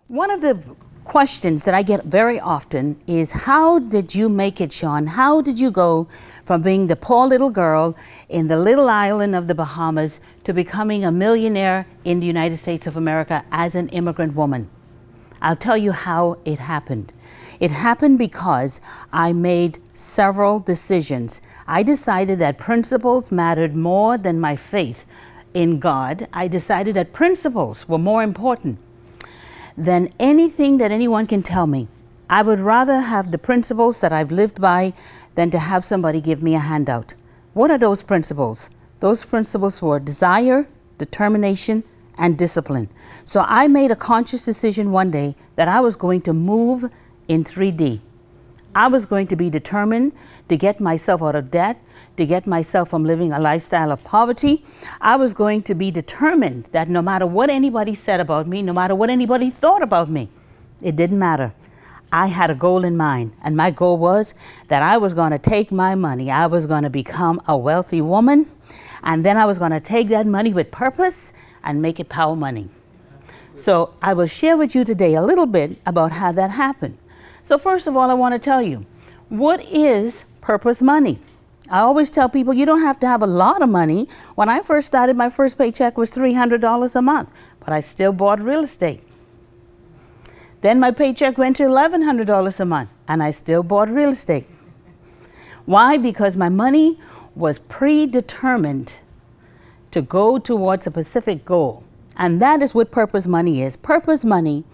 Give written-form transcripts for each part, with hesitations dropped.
One of the questions that I get very often is, how did you make it, Shawn? How did you go from being the poor little girl in the little island of the Bahamas to becoming a millionaire in the United States of America as an immigrant woman? I'll tell you how it happened. It happened because I made several decisions. I decided that principles mattered more than my faith in God. I decided that principles were more important than anything that anyone can tell me. I would rather have the principles that I've lived by than to have somebody give me a handout. What are those principles? Those principles were desire, determination, and discipline. So I made a conscious decision one day that I was going to move in 3D. I was going to be determined to get myself out of debt, to get myself from living a lifestyle of poverty. I was going to be determined that no matter what anybody said about me, no matter what anybody thought about me, it didn't matter. I had a goal in mind, and my goal was that I was going to take my money. I was going to become a wealthy woman, and then I was going to take that money with purpose and make it power money. So I will share with you today a little bit about how that happened. So first of all, I want to tell you, what is purpose money? I always tell people you don't have to have a lot of money. When I first started, my first paycheck was $300 a month, but I still bought real estate. Then my paycheck went to $1,100 a month, and I still bought real estate. Why? Because my money was predetermined to go towards a specific goal. And that is what purpose money is. Purpose money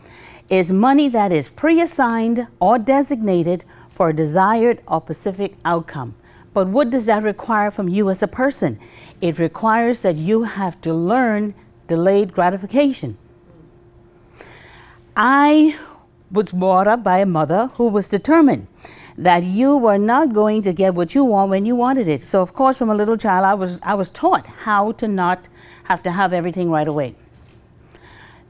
is money that is pre-assigned or designated for a desired or specific outcome. But what does that require from you as a person? It requires that you have to learn delayed gratification. I was brought up by a mother who was determined that you were not going to get what you want when you wanted it. So of course, from a little child, I was taught how to not have to have everything right away.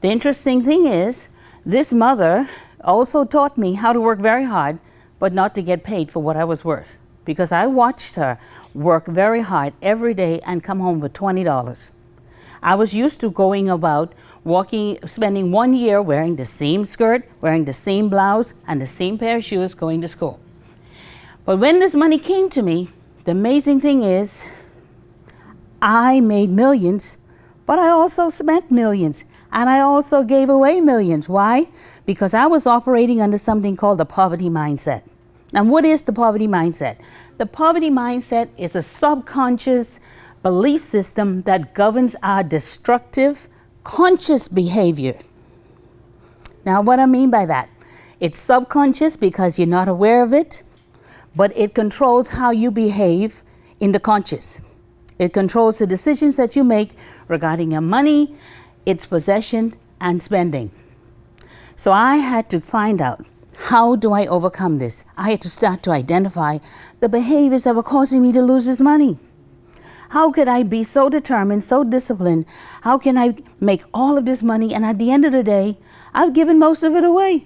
The interesting thing is, this mother also taught me how to work very hard, but not to get paid for what I was worth. Because I watched her work very hard every day and come home with $20. I was used to going about spending 1 year wearing the same skirt, wearing the same blouse, and the same pair of shoes going to school. But when this money came to me, the amazing thing is, I made millions, but I also spent millions. And I also gave away millions. Why? Because I was operating under something called the poverty mindset. And what is the poverty mindset? The poverty mindset is a subconscious belief system that governs our destructive, conscious behavior. Now, what I mean by that? It's subconscious because you're not aware of it, but it controls how you behave in the conscious. It controls the decisions that you make regarding your money, its possession, and spending. So I had to find out, how do I overcome this? I had to start to identify the behaviors that were causing me to lose this money. How could I be so determined, so disciplined? How can I make all of this money, and at the end of the day, I've given most of it away?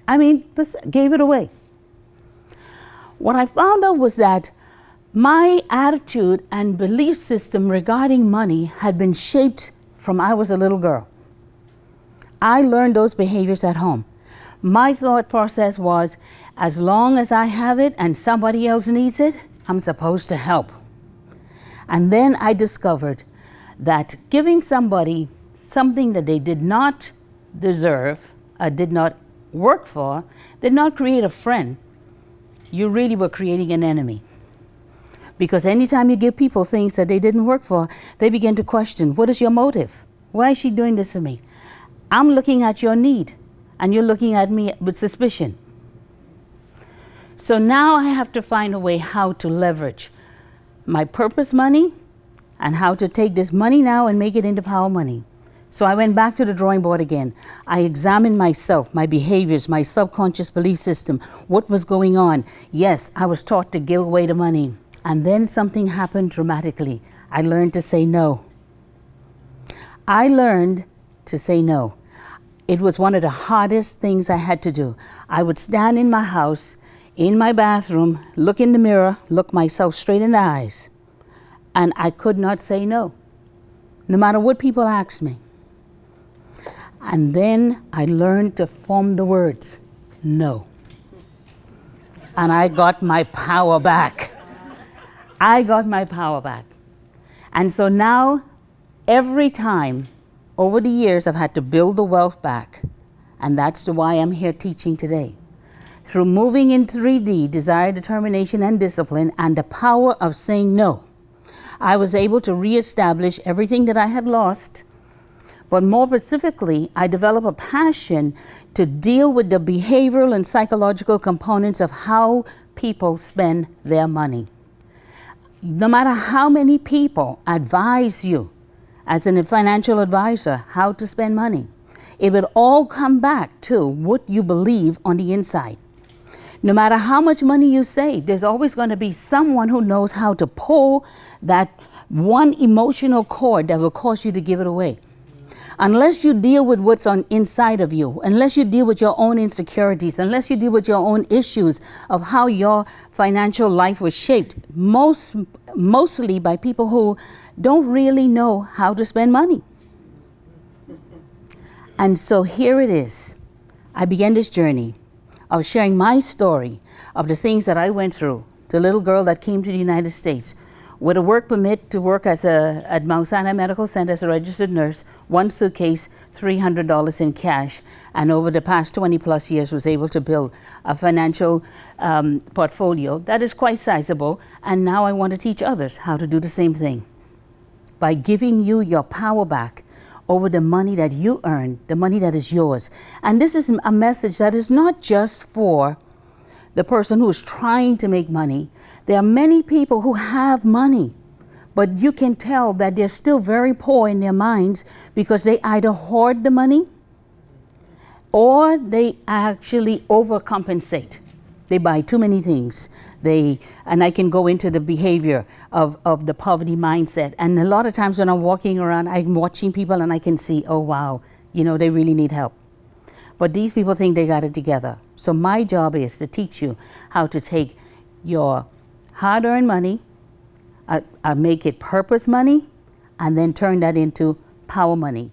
Gave it away. What I found out was that my attitude and belief system regarding money had been shaped from I was a little girl. I learned those behaviors at home. My thought process was, as long as I have it and somebody else needs it, I'm supposed to help. And then I discovered that giving somebody something that they did not deserve, did not work for, did not create a friend. You really were creating an enemy. Because anytime you give people things that they didn't work for, they begin to question, what is your motive? Why is she doing this for me? I'm looking at your need, and you're looking at me with suspicion. So now I have to find a way how to leverage my purpose money and how to take this money now and make it into power money. So I went back to the drawing board again. I examined myself, my behaviors, my subconscious belief system, what was going on. Yes, I was taught to give away the money. And then something happened dramatically. I learned to say no. I learned to say no. It was one of the hardest things I had to do. I would stand in my house, in my bathroom, look in the mirror, look myself straight in the eyes, and I could not say no, no matter what people asked me. And then I learned to form the words, no. And I got my power back. I got my power back. And so now, every time, over the years, I've had to build the wealth back. And that's why I'm here teaching today. Through moving in 3D, desire, determination, and discipline, and the power of saying no, I was able to reestablish everything that I had lost. But more specifically, I developed a passion to deal with the behavioral and psychological components of how people spend their money. No matter how many people advise you as a financial advisor how to spend money, it will all come back to what you believe on the inside. No matter how much money you save, there's always going to be someone who knows how to pull that one emotional cord that will cause you to give it away. Unless you deal with what's on inside of you, unless you deal with your own insecurities, unless you deal with your own issues of how your financial life was shaped, mostly by people who don't really know how to spend money. And so here it is. I began this journey of sharing my story of the things that I went through. The little girl that came to the United States with a work permit to work at Mount Sinai Medical Center as a registered nurse, one suitcase, $300 in cash, and over the past 20 plus years was able to build a financial portfolio that is quite sizable. And now I want to teach others how to do the same thing by giving you your power back over the money that you earn, the money that is yours. And this is a message that is not just for the person who is trying to make money. There are many people who have money, but you can tell that they're still very poor in their minds because they either hoard the money or they actually overcompensate. They buy too many things. And I can go into the behavior of the poverty mindset. And a lot of times when I'm walking around, I'm watching people and I can see, oh wow, they really need help. But these people think they got it together. So my job is to teach you how to take your hard-earned money, make it purpose money, and then turn that into power money.